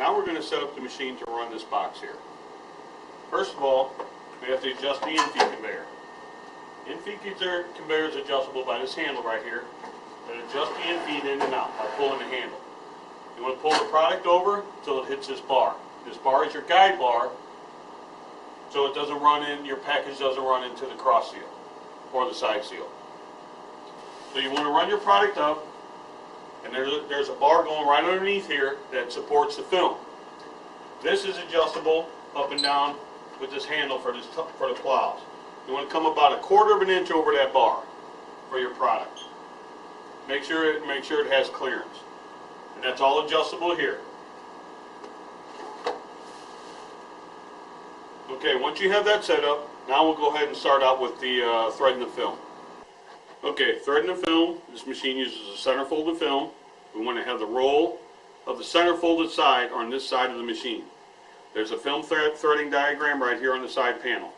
Now we're going to set up the machine to run this box here. First of all, we have to adjust the in-feed conveyor. In-feed conveyor is adjustable by this handle right here that adjusts the in-feed in and out by pulling the handle. You want to pull the product over until it hits this bar. This bar is your guide bar, so it doesn't run in, your package doesn't run into the cross seal or the side seal. So you want to run your product up, and there's a bar going right underneath here that supports the film. This is adjustable up and down with this handle for the plows. You want to come about 1/4 of an inch over that bar for your product. Make sure it has clearance, and that's all adjustable here. Okay, once you have that set up, now we'll go ahead and start out with the threading the film. Okay, threading the film, this machine uses a center folded film. We want to have the roll of the center folded side on this side of the machine. There's a film threading diagram right here on the side panel.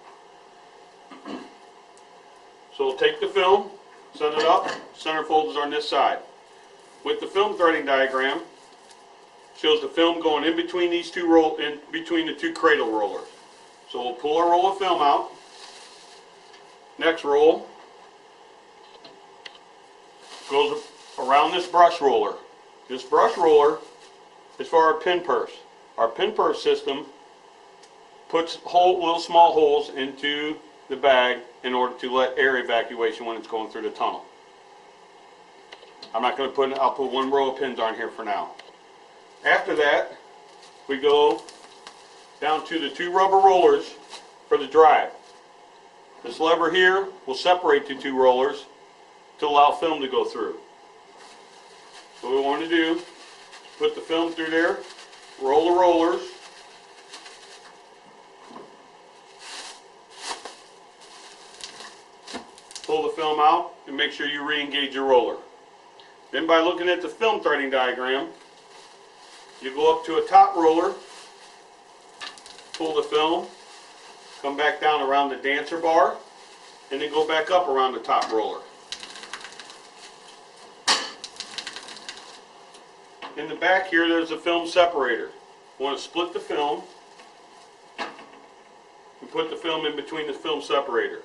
So we'll take the film, set it up, center fold is on this side. With the film threading diagram, shows the film going in between these between the two cradle rollers. So we'll pull our roll of film out. Next roll goes around this brush roller. This brush roller is for our pin purse. Our pin purse system puts little small holes into the bag in order to let air evacuation when it's going through the tunnel. I'm not going to put, I'll put one row of pins on here for now. After that, we go down to the 2 rubber rollers for the drive. This lever here will separate the 2 rollers to allow film to go through. So what we want to do is put the film through there, roll the rollers, pull the film out, and make sure you re-engage your roller. Then by looking at the film threading diagram, you go up to a top roller, pull the film, come back down around the dancer bar, and then go back up around the top roller. In the back here, there's a film separator. You want to split the film and put the film in between the film separator.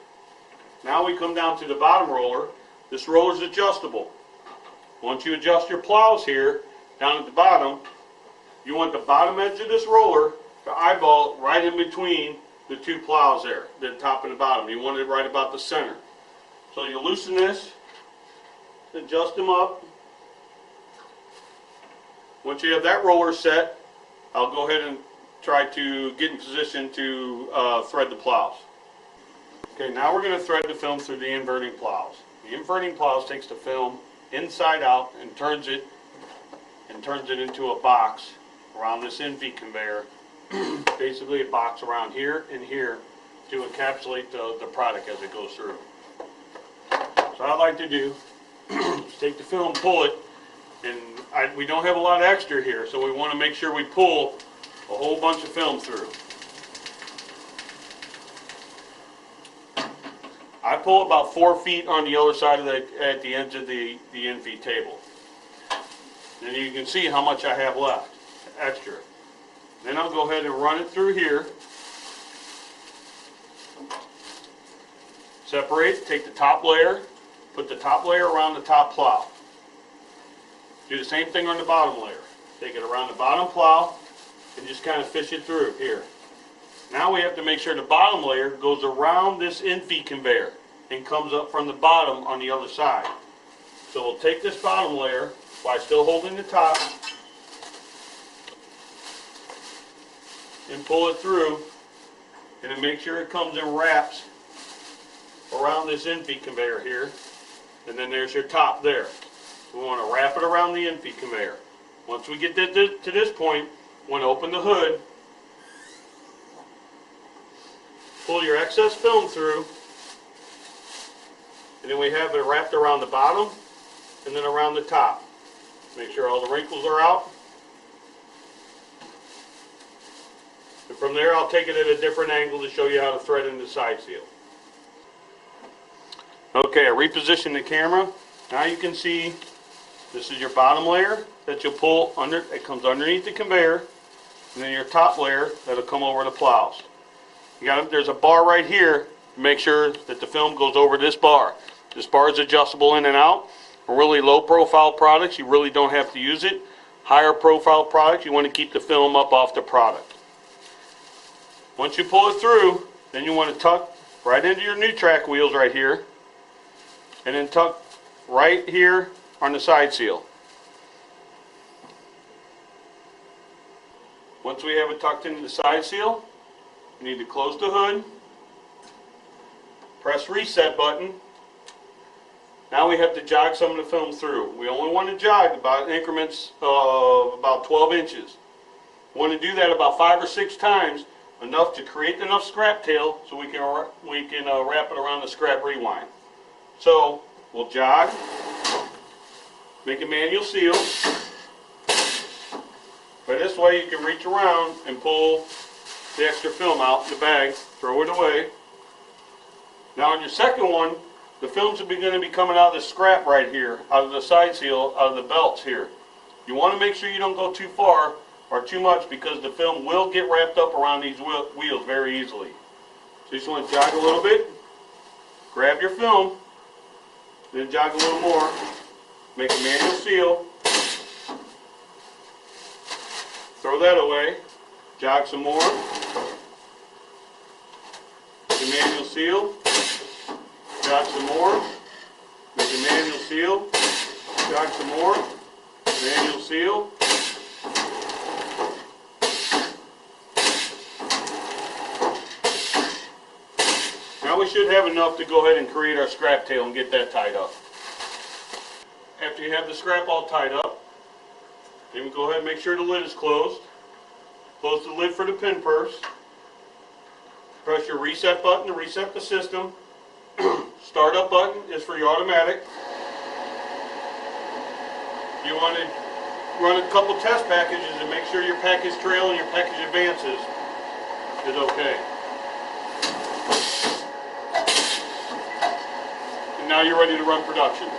Now we come down to the bottom roller. This roller is adjustable. Once you adjust your plows here, down at the bottom, you want the bottom edge of this roller to eyeball right in between the 2 plows there, the top and the bottom. You want it right about the center. So you loosen this, adjust them up. Once you have that roller set, I'll go ahead and try to get in position to thread the plows. Okay, now we're going to thread the film through the inverting plows. The inverting plows takes the film inside out and turns it into a box around this in-feed conveyor. Basically a box around here and here to encapsulate the product as it goes through. So what I like to do is take the film, pull it, and we don't have a lot of extra here, so we want to make sure we pull a whole bunch of film through. I pull about 4 feet on the other side of at the ends of the in-feed table. And you can see how much I have left, extra. Then I'll go ahead and run it through here. Separate, take the top layer, put the top layer around the top plow. Do the same thing on the bottom layer. Take it around the bottom plow and just kind of fish it through here. Now we have to make sure the bottom layer goes around this in-feed conveyor and comes up from the bottom on the other side. So we'll take this bottom layer while still holding the top and pull it through, and then make sure it comes and wraps around this in-feed conveyor here, and then there's your top there. We want to wrap it around the in-feed conveyor. Once we get to this point, we want to open the hood, pull your excess film through, and then we have it wrapped around the bottom and then around the top. Make sure all the wrinkles are out. And from there I'll take it at a different angle to show you how to thread in the side seal. Okay, I repositioned the camera. Now you can see this is your bottom layer that you'll pull under. It comes underneath the conveyor. and then your top layer that'll come over the plows. There's a bar right here to make sure that the film goes over this bar. This bar is adjustable in and out. For really low profile products, you really don't have to use it. Higher profile products, you want to keep the film up off the product. Once you pull it through, then you want to tuck right into your new track wheels right here, and then tuck right here on the side seal. Once we have it tucked into the side seal, we need to close the hood, press reset button. Now we have to jog some of the film through. We only want to jog about increments of about 12 inches. We want to do that about 5 or 6 times, enough to create enough scrap tail so we can wrap it around the scrap rewind. So we'll jog, make a manual seal. By this way you can reach around and pull the extra film out in the bag, throw it away. Now on your second one, the films are going to be coming out of the scrap right here, out of the side seal, out of the belts here. You want to make sure you don't go too far or too much, because the film will get wrapped up around these wheels very easily. So you just want to jog a little bit, grab your film, then jog a little more, make a manual seal, throw that away, jog some more, make a manual seal, jog some more, make a manual seal, jog some more, manual seal. Now we should have enough to go ahead and create our scrap tail and get that tied up. After you have the scrap all tied up, then we go ahead and make sure the lid is closed. Close the lid for the pin purse. Press your reset button to reset the system. Startup button is for your automatic. You want to run a couple test packages and make sure your package trail and your package advances is okay. And now you're ready to run production.